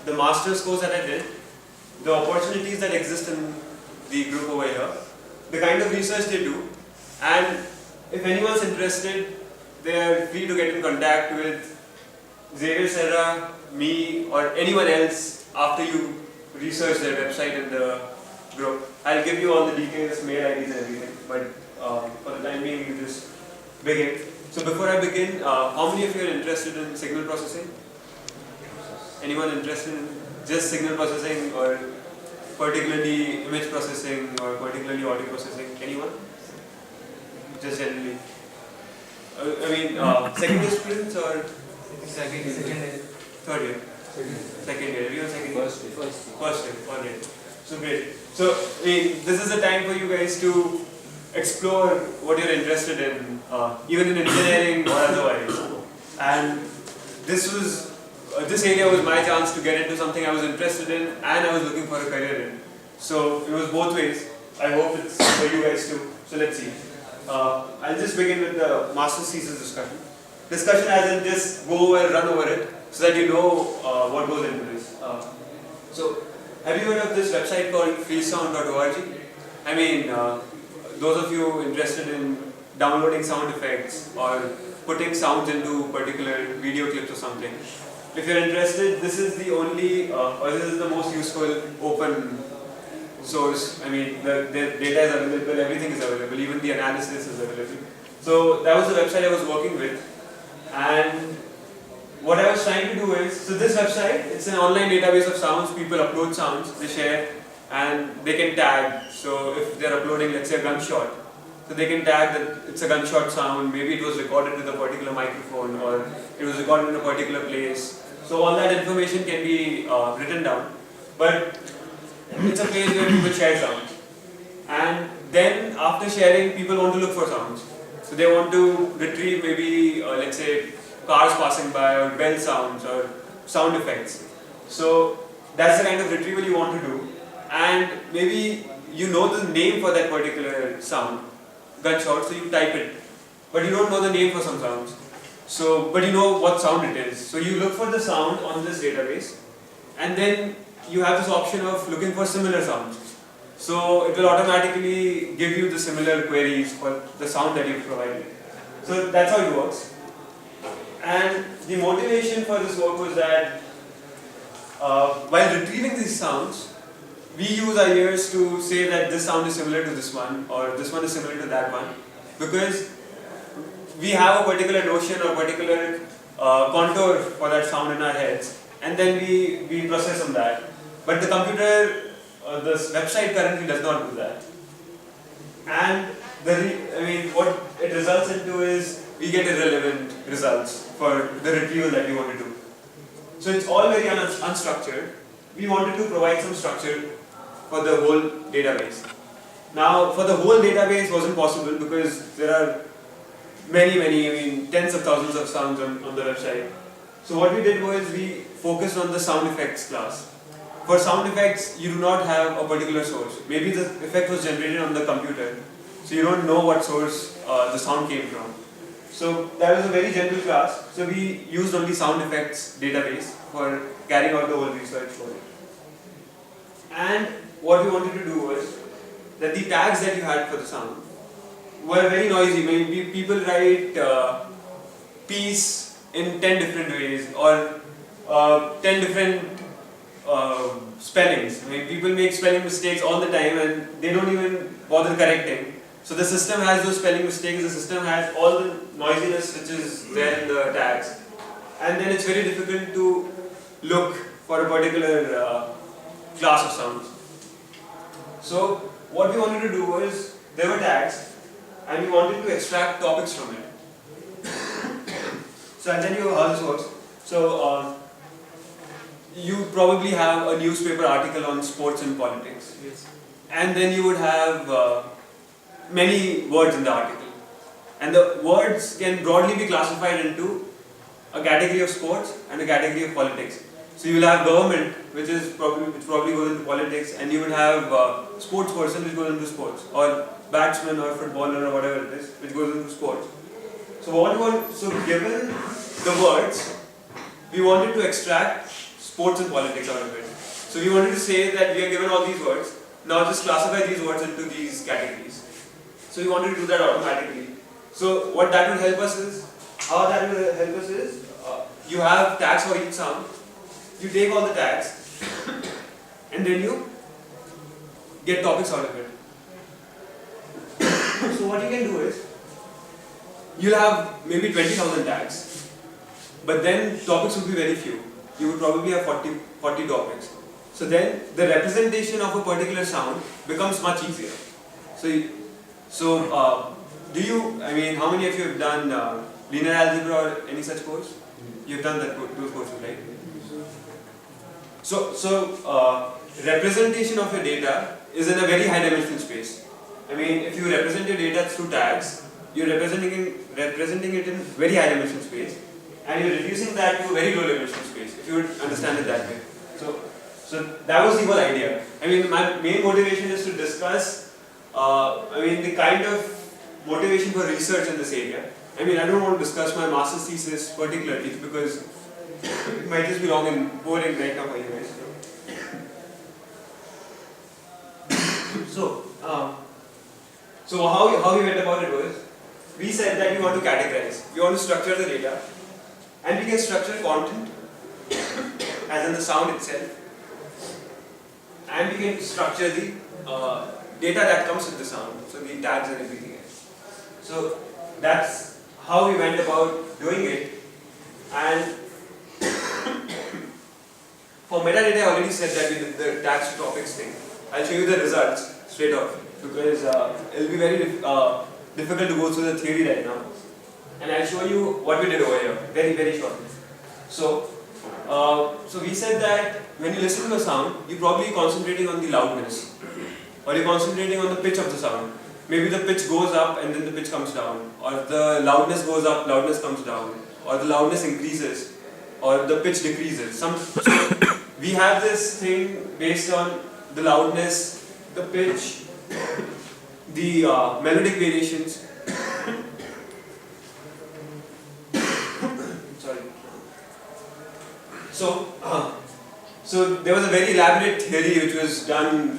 the master's course that I did, the opportunities that exist in the group over here, the kind of research they do, and if anyone's interested, they are free to get in contact with Xavier Serra, me, or anyone else after you research their website in the group. I'll give you all the details, mail IDs and everything, but for the time being, you just begin. So before I begin, how many of you are interested in signal processing? Anyone interested in just signal processing or particularly image processing or particularly audio processing? Anyone? Just generally. Second year students or Second year. third year? Second year. Everyone second year? First year. Alright. So great. So this is the time for you guys to explore what you're interested in, even in engineering or otherwise. And this area was my chance to get into something I was interested in and I was looking for a career in. So it was both ways. I hope it's for you guys too. So let's see. I'll just begin with the master's thesis discussion. Discussion as in just go over, run over it, so that you know what goes into this. So, have you heard of this website called freesound.org? Those of you interested in downloading sound effects or putting sounds into particular video clips or something, if you're interested, this is the only, or this is the most useful open source. The data is available, everything is available, even the analysis is available. So that was the website I was working with. And what I was trying to do is, so this website, it's an online database of sounds, people upload sounds, they share, and they can tag. So if they're uploading, let's say, a gunshot, so they can tag that it's a gunshot sound, maybe it was recorded with a particular microphone, or it was recorded in a particular place. So all that information can be written down. But it's a place where people share sounds. And then after sharing, people want to look for sounds. So they want to retrieve maybe, let's say, cars passing by or bell sounds or sound effects. So that's the kind of retrieval you want to do. And maybe you know the name for that particular sound, gunshot, so you type it. But you don't know the name for some sounds. But you know what sound it is. So you look for the sound on this database, and then you have this option of looking for similar sounds. So it will automatically give you the similar queries for the sound that you've provided. So that's how it works. And the motivation for this work was that while retrieving these sounds, we use our ears to say that this sound is similar to this one or this one is similar to that one, because we have a particular notion or particular contour for that sound in our heads, and then we process on that. But the computer, this website currently does not do that. And what it results into is we get irrelevant results for the retrieval that we want to do. So it's all very unstructured. We wanted to provide some structure for the whole database. Now, for the whole database wasn't possible because there are many, tens of thousands of sounds on the website. So what we did was we focused on the sound effects class. For sound effects, you do not have a particular source. Maybe the effect was generated on the computer, so you don't know what source the sound came from. So that was a very general class. So we used only sound effects database for carrying out the whole research for it. And what we wanted to do was that the tags that you had for the sound were very noisy. Maybe people write peace in 10 different ways or 10 different spellings. People make spelling mistakes all the time and they don't even bother correcting. So the system has those spelling mistakes, the system has all the noisiness which is there in the tags. And then it's very difficult to look for a particular class of sounds. So what we wanted to do was, there were tags and we wanted to extract topics from it. So I'll tell you how this works. So you probably have a newspaper article on sports and politics. Yes. And then you would have many words in the article. And the words can broadly be classified into a category of sports and a category of politics. So you will have government, which probably goes into politics, and you will have sports person, which goes into sports, or batsman or footballer or whatever it is, which goes into sports. So given the words, we wanted to extract sports and politics out of it. So we wanted to say that we are given all these words, now just classify these words into these categories. So we wanted to do that automatically. So what that will help us is, how that will help us is, you have tags for each sound, you take all the tags, and then you get topics out of it. So what you can do is, you'll have maybe 20,000 tags, but then topics will be very few. You would probably have 40 topics. So then the representation of a particular sound becomes much easier. Do you, I mean, how many of you have done linear algebra or any such course? You've done those courses, right? So representation of your data is in a very high dimensional space. I mean, if you represent your data through tags, you're representing it in very high dimensional space, and you're reducing that to a very low dimensional space, if you would understand it that way. So that was the whole idea. I mean, my main motivation is to discuss, the kind of motivation for research in this area. I mean, I don't want to discuss my master's thesis particularly because it might just be long and boring right now for you guys. So how we went about it was, we said that we want to categorize, we want to structure the data, and we can structure content, as in the sound itself, and we can structure the data that comes with the sound, so the tags and everything else. So that's how we went about doing it. And for metadata, I already said that we did the tags to topics thing. I'll show you the results straight off because it'll be very difficult to go through the theory right now. And I'll show you what we did over here, very shortly. So we said that when you listen to a sound, you're probably concentrating on the loudness, or you're concentrating on the pitch of the sound. Maybe the pitch goes up and then the pitch comes down, or the loudness goes up, loudness comes down, or the loudness increases, or the pitch decreases. So we have this thing based on the loudness, the pitch, the melodic variations. Sorry. So there was a very elaborate theory which was done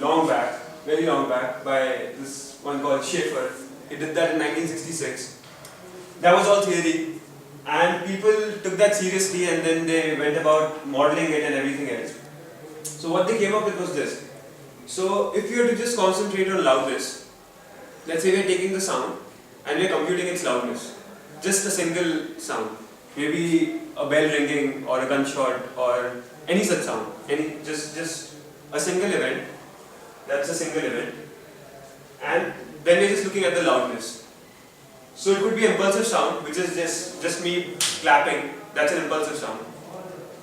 very long back, by this one called Schaefer. He did that in 1966. That was all theory, and people took that seriously, and then they went about modeling it and everything else. So what they came up with was this. So if you were to just concentrate on loudness, let's say we're taking the sound and we're computing its loudness, just a single sound, maybe a bell ringing or a gunshot or any such sound, just a single event. That's a single event, and then we're just looking at the loudness. So it could be impulsive sound, which is just me clapping. That's an impulsive sound.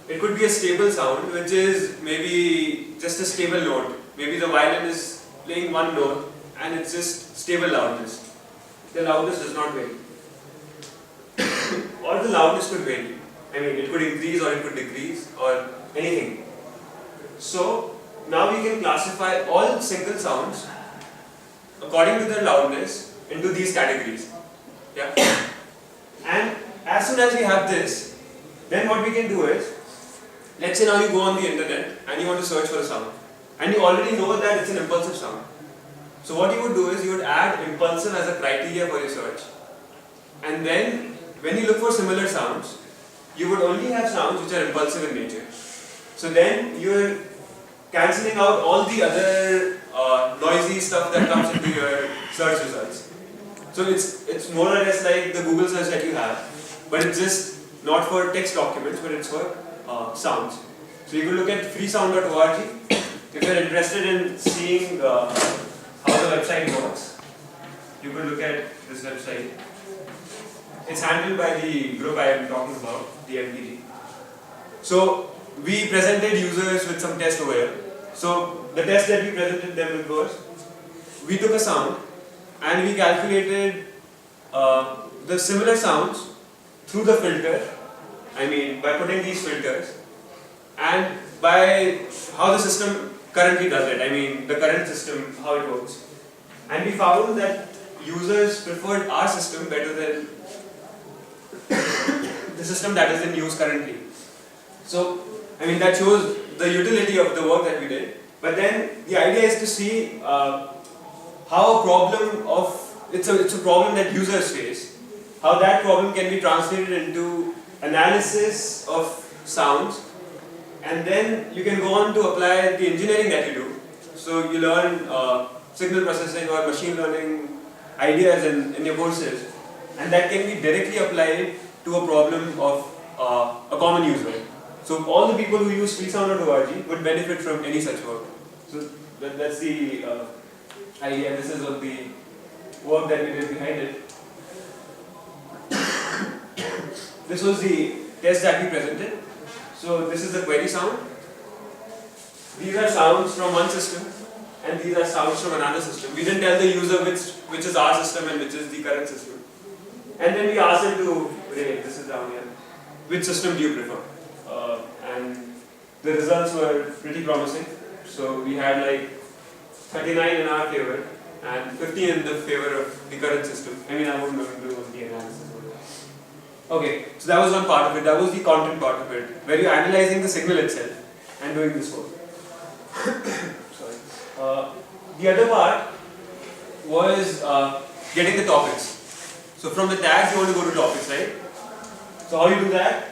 It could be a stable sound, which is maybe just a stable note. Maybe the violin is playing one note and it's just stable loudness. The loudness does not vary. Or the loudness could vary. I mean, it could increase or it could decrease or anything. So now we can classify all single sounds according to their loudness into these categories. Yeah. And as soon as we have this, then what we can do is, let's say now you go on the internet and you want to search for a sound, and you already know that it's an impulsive sound. So what you would do is you would add impulsive as a criteria for your search, and then when you look for similar sounds, you would only have sounds which are impulsive in nature. So then you're cancelling out all the other noisy stuff that comes into your search results. So it's more or less like the Google search that you have, but it's just not for text documents, but it's for sounds. So you can look at freesound.org if you're interested in seeing how the website works. You can look at this website. It's handled by the group I am talking about, the MDG. So we presented users with some tests over here. So the test that we presented them with was, we took a sound and we calculated the similar sounds through the filter, I mean by putting these filters, and by how the system currently does it, I mean the current system, how it works. And we found that users preferred our system better than the system that is in use currently. So I mean, that shows the utility of the work that we did. But then the idea is to see how a problem of, it's a problem that users face, how that problem can be translated into analysis of sounds, and then you can go on to apply the engineering that you do. So you learn signal processing or machine learning ideas in your courses, and that can be directly applied to a problem of a common user. So all the people who use freesound.org would benefit from any such work. So that's the idea. This is what the work that we did behind it. This was the test that we presented. So this is the query sound. These are sounds from one system, and these are sounds from another system. We didn't tell the user which is our system and which is the current system. And then we asked him to rate, this is down here, which system do you prefer? And the results were pretty promising. So we had like 39 in our favor and 50 in the favor of the current system. I mean, I wouldn't know do the analysis. Okay, so that was one part of it. That was the content part of it, where you're analyzing the signal itself and doing this work. Sorry. The other part was getting the topics. So from the tags, you want to go to topics, right? So how you do that?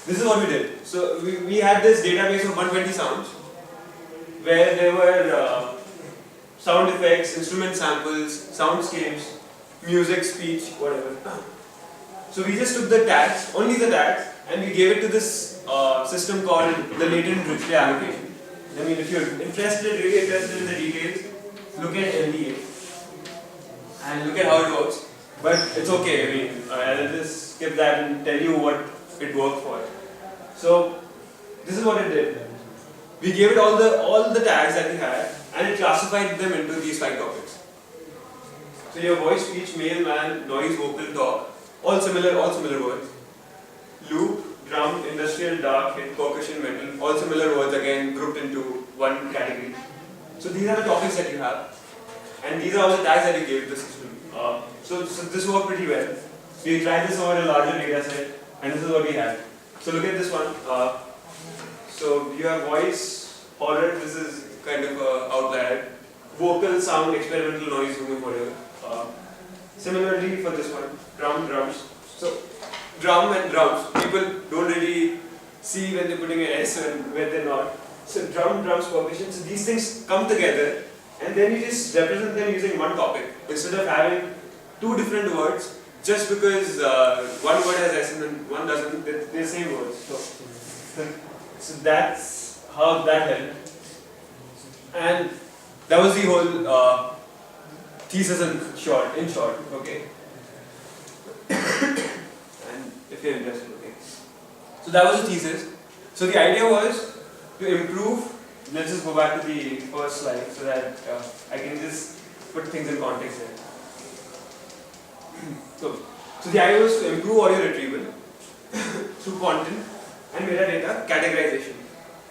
This is what we did. So we had this database of 120 sounds, where there were sound effects, instrument samples, soundscapes, music, speech, whatever. So we just took the tags, only the tags, and we gave it to this system called the latent replay allocation. I mean, if you're interested, really interested in the details, look at LDA and look at how it works. But it's okay. I mean, I'll just skip that and tell you what it worked for. So this is what it did. We gave it all the tags that we had, and it classified them into these 5 topics. So your voice, speech, male, man, noise, vocal, talk, all similar words. Loop, drum, industrial, dark, hit, percussion, metal, all similar words again grouped into one category. So these are the topics that you have, and these are all the tags that you gave the system. So this worked pretty well. We tried this over a larger data set, and this is what we had. So look at this one. So you have voice, horror, this is kind of an outlier. Vocal, sound, experimental noise, human, whatever. Similarly for this one, drums. So drum and drums, people don't really see when they're putting an S and when they're not. So drums, percussion, so these things come together and then you just represent them using one topic instead of having 2 different words just because one word has S and one doesn't, they're the same words. So that's how that helped. And that was the whole thesis in short, okay. And if you're interested, okay. So that was the thesis. So the idea was to improve, let's just go back to the first slide so that I can just put things in context here. So the idea was to improve audio retrieval through content and metadata categorization.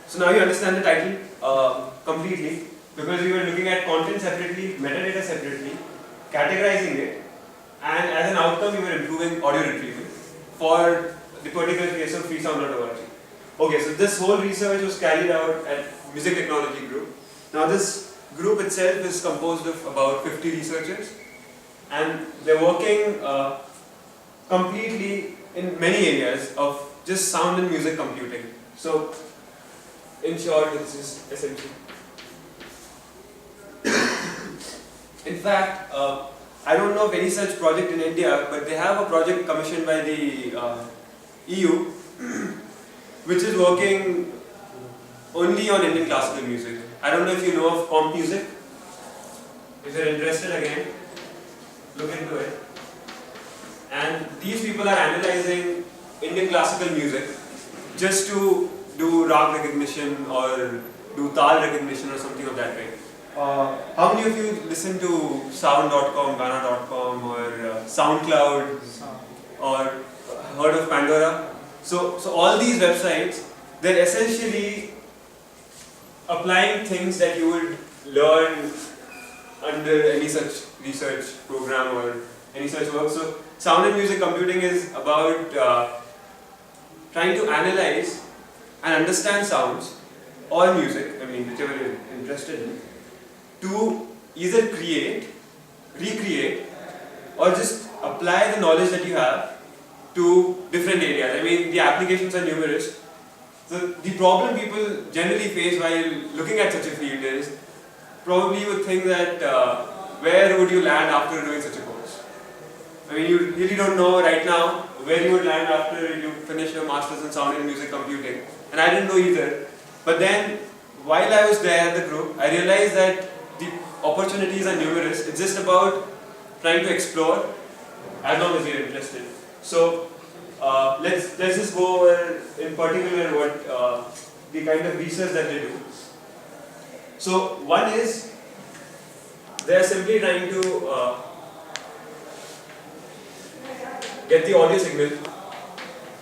So now you understand the title completely, because we were looking at content separately, metadata separately, categorizing it, and as an outcome we were improving audio retrieval for the particular case of freesound.org. Okay, so this whole research was carried out at Music Technology Group. Now this group itself is composed of about 50 researchers, and they're working completely in many areas of just sound and music computing. So in short, it's just essentially. In fact, I don't know of any such project in India, but they have a project commissioned by the EU, which is working only on Indian classical music. I don't know if you know of Comp Music. If you're interested, again, look into it. And these people are analyzing Indian classical music just to do rag recognition or do tal recognition or something of that kind. How many of you listen to sound.com, Gaana.com or SoundCloud or heard of Pandora? So all these websites, they're essentially applying things that you would learn under any such research program or any such work. So sound and music computing is about trying to analyze and understand sounds or music, I mean whichever you're interested in, to either create, recreate, or just apply the knowledge that you have to different areas. I mean, the applications are numerous. So the problem people generally face while looking at such a field is, probably you would think that where would you land after doing such a course? I mean, you really don't know right now where you would land after you finish your masters in sound and music computing. And I didn't know either. But then, while I was there at the group, I realized that the opportunities are numerous. It's just about trying to explore as long as you're interested. So, let's just go over in particular what the kind of research that they do. So, one is they are simply trying to get the audio signal.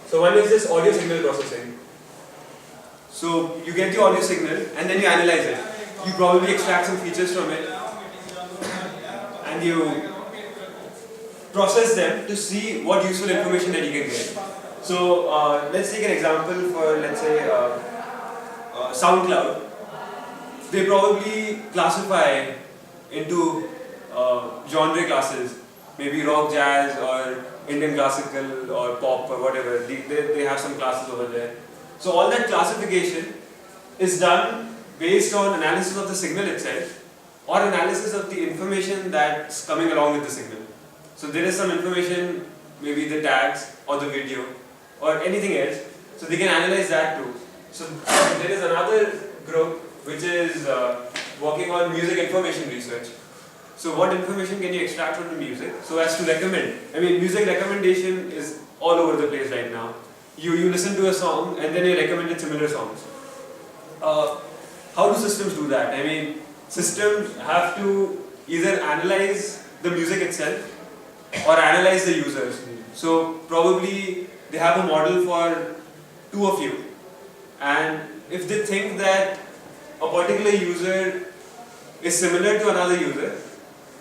So one is this audio signal processing. So you get the audio signal and then you analyze it. You probably extract some features from it and you process them to see what useful information that you can get. So let's take an example for, let's say, SoundCloud. They probably classify into genre classes, maybe rock, jazz, or Indian classical, or pop, or whatever. They have some classes over there. So all that classification is done based on analysis of the signal itself, or analysis of the information that's coming along with the signal. So there is some information, maybe the tags, or the video, or anything else. So they can analyze that too. So there is another group which is working on music information research. So what information can you extract from the music so as to recommend? I mean, music recommendation is all over the place right now. You listen to a song and then you recommend similar songs. How do systems do that? I mean, systems have to either analyze the music itself or analyze the users. So probably they have a model for two of you, and if they think that a particular user is similar to another user,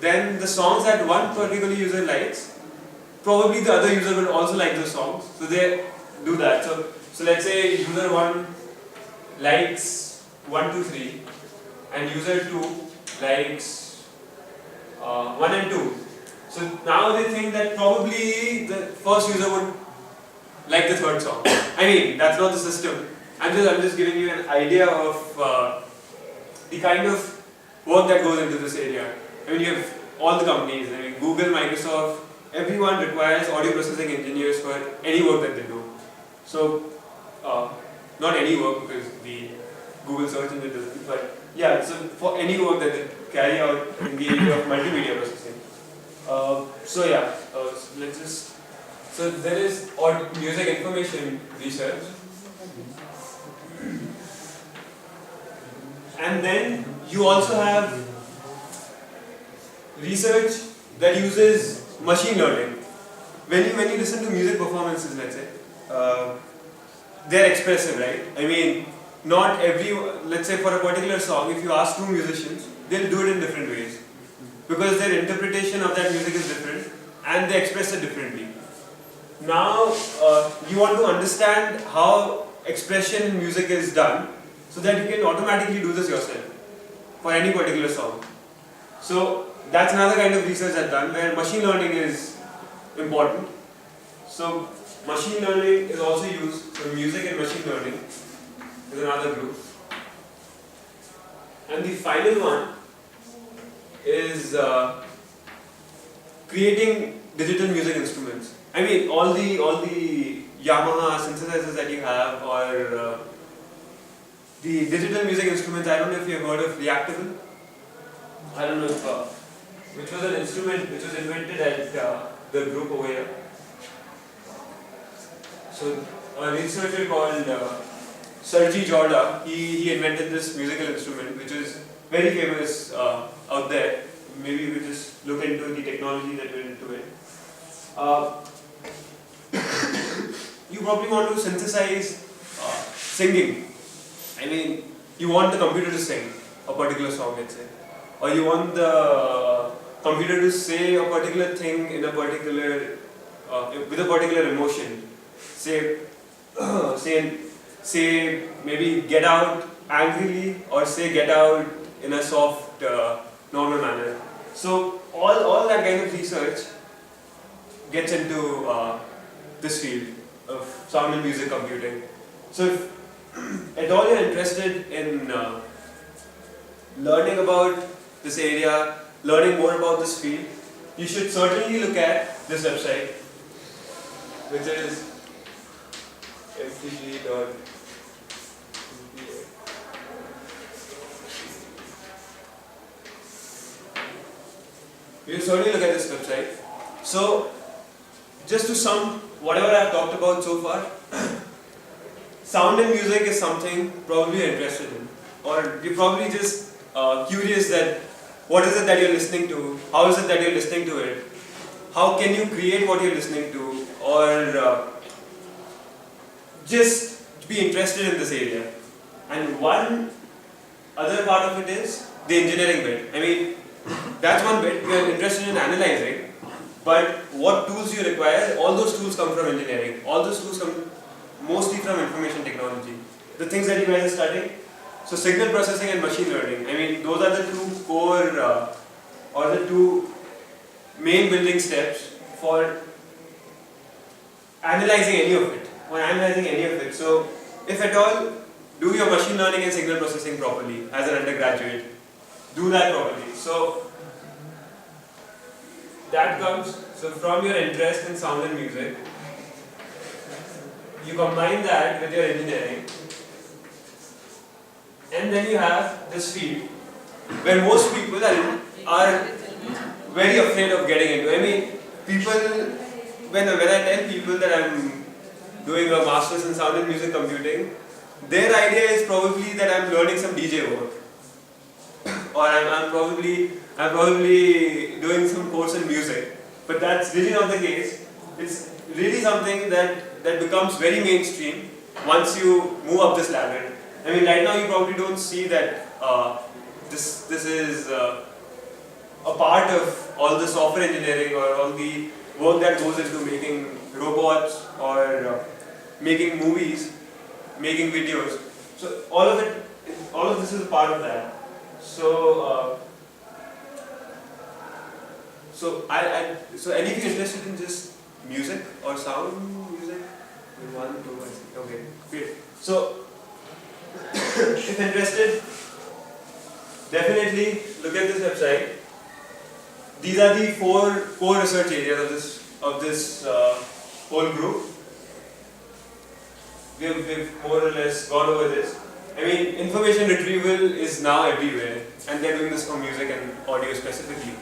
then the songs that one particular user likes, probably the other user will also like those songs. So they do that. So let's say user 1 likes 1, 2, 3 and user 2 likes 1 and 2. So now they think that probably the first user would like the third song. I mean, that's not the system. I'm just giving you an idea of the kind of work that goes into this area. I mean, you have all the companies, I mean, Google, Microsoft, everyone requires audio processing engineers for any work that they do. So, not any work because the Google search engine doesn't, but yeah, so for any work that they carry out in the area of multimedia processing. So yeah, let's just, so there is music information research. And then you also have research that uses machine learning. When you listen to music performances, let's say, they're expressive, right? I mean, not every, let's say for a particular song, if you ask two musicians, they'll do it in different ways. Because their interpretation of that music is different and they express it differently. Now, you want to understand how expression in music is done so that you can automatically do this yourself for any particular song. So, that's another kind of research that's done where machine learning is important. So, machine learning is also used, so music and machine learning is another group. And the final one is creating digital music instruments. I mean, all the Yamaha synthesizers that you have, or the digital music instruments. I don't know if you have heard of Reactable. I don't know if, which was an instrument which was invented at the group over here. So a researcher called Sergey Jorda, he invented this musical instrument which is very famous out there. Maybe we just look into the technology that went into it. You probably want to synthesize singing. I mean, you want the computer to sing a particular song, let's say. Or you want the computer to say a particular thing in a particular, with a particular emotion. Say, say maybe get out angrily or say get out in a soft, normal manner. So all that kind of research gets into this field of sound and music computing. So if at all you're interested in learning about this area, learning more about this field, you should certainly look at this website, which is ftg.ca. You certainly look at this website. So, just to sum whatever I've talked about so far, sound and music is something probably you're interested in, or you're probably just curious that what is it that you're listening to, how is it that you're listening to it, how can you create what you're listening to, or just be interested in this area. And one other part of it is the engineering bit. I mean, that's one bit, you're interested in analyzing, but what tools you require, all those tools come from engineering. All those tools come mostly from information technology. The things that you guys are studying, so signal processing and machine learning, I mean, those are the two core, or the two main building steps for analyzing any of it. So, if at all, do your machine learning and signal processing properly as an undergraduate. Do that properly. So, that comes, so from your interest in sound and music, you combine that with your engineering, and then you have this field where most people are very afraid of getting into. I mean, people, when I tell people that I'm doing a master's in sound and music computing, their idea is probably that I'm learning some DJ work, or I'm probably doing some course in music. But that's really not the case. It's really something that becomes very mainstream once you move up this ladder. I mean, right now you probably don't see that this is a part of all the software engineering or all the work that goes into making robots or making movies, making videos. So all of this is a part of that. So so anything interested in just music or sound music? 1, 2, I see. Okay, great. So if interested, definitely look at this website. These are the 4 core research areas of this whole group. We've more or less gone over this. I mean, information retrieval is now everywhere, and they're doing this for music and audio specifically.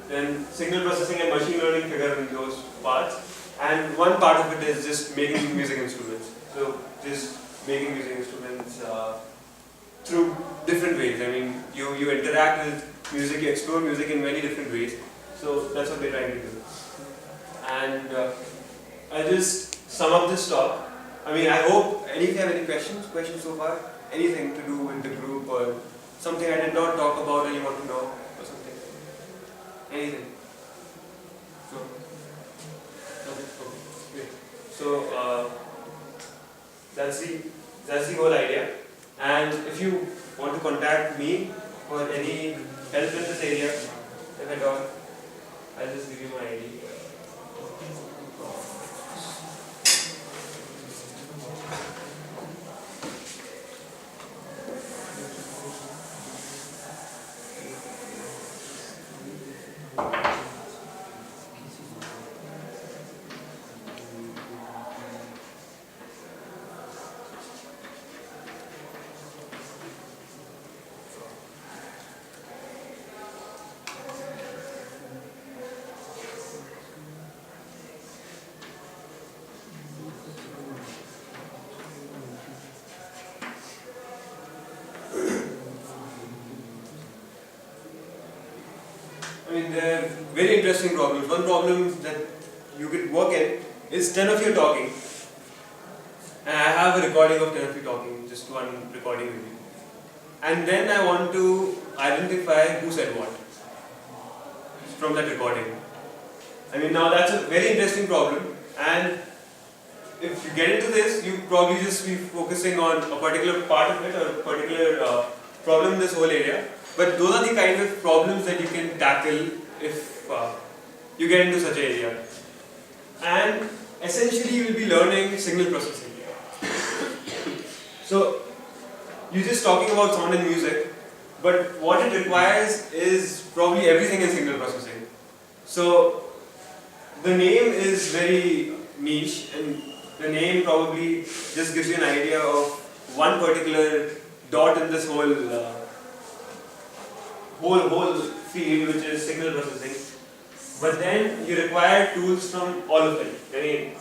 Then signal processing and machine learning figure in those parts, and one part of it is just making music instruments. So just making music instruments through different ways. I mean, you interact with music, you explore music in many different ways. So that's what they're trying to do. And I'll just sum up this talk. I mean, I hope, if you have any questions so far, anything to do with the group or something I did not talk about and you want to know or something. Anything. So, okay, great. So, that's the whole idea. And if you want to contact me for any help in this area, if at all, I'll just give you my ID. I mean, they're very interesting problems. One problem that you could work in is 10 of you talking. And I have a recording of 10 of you talking, just one recording with you. And then I want to identify who said what from that recording. I mean, now that's a very interesting problem. And if you get into this, you probably just be focusing on a particular part of it or a particular problem in this whole area. But those are the kind of problems that you can tackle if you get into such an area. And essentially, you will be learning signal processing. So, you're just talking about sound and music, but what it requires is probably everything in signal processing. So, the name is very niche, and the name probably just gives you an idea of one particular dot in this whole field, which is signal processing. But then you require tools from all of it. I mean,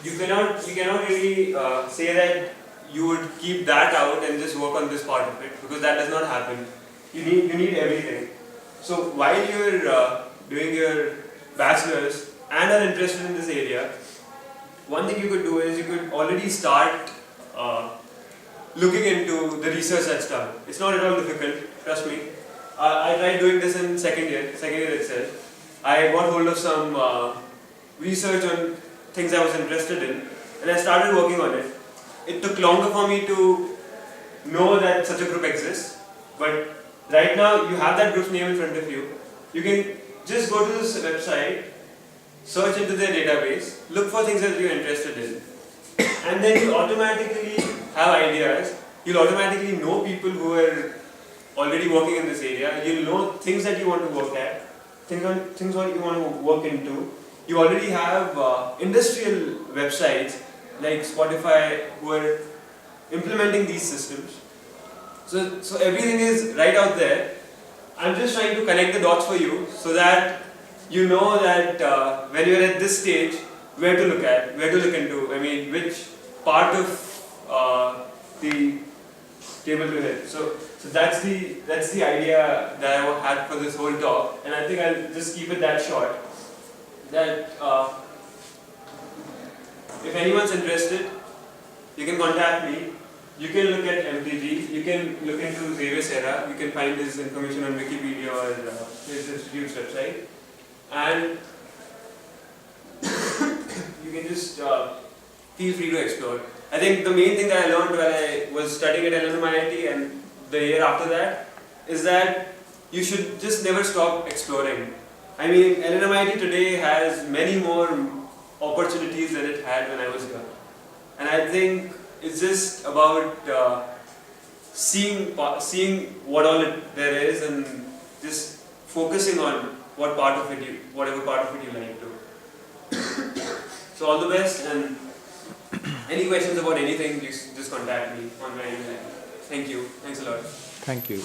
you cannot really say that you would keep that out and just work on this part of it, because that does not happen. You need everything. So while you're doing your bachelor's and are interested in this area, one thing you could do is you could already start looking into the research that's done. It's not at all difficult, trust me. I tried doing this in second year itself. I got hold of some research on things I was interested in, and I started working on it. It took longer for me to know that such a group exists, but right now you have that group's name in front of you. You can just go to this website, search into their database, look for things that you're interested in, and then you automatically have ideas. You'll automatically know people who are already working in this area. You'll know things that you want to work at, things what you want to work into. You already have industrial websites like Spotify who are implementing these systems. So everything is right out there. I'm just trying to connect the dots for you so that you know that when you're at this stage, where to look at, where to look into. I mean, which part of the table to hit. So that's the idea that I had for this whole talk, and I think I'll just keep it that short. That if anyone's interested, you can contact me. You can look at MTG, you can look into Xavier Serra, you can find his information on Wikipedia or his institute's website, and you can just feel free to explore. I think the main thing that I learned while I was studying at LLM-IIT and the year after that is that you should just never stop exploring. I mean, LLM-IIT today has many more opportunities than it had when I was young. And I think it's just about seeing what all there is and just focusing on whatever part of it you like to. So all the best, and any questions about anything, just contact me on my email. Thank you. Thanks a lot. Thank you.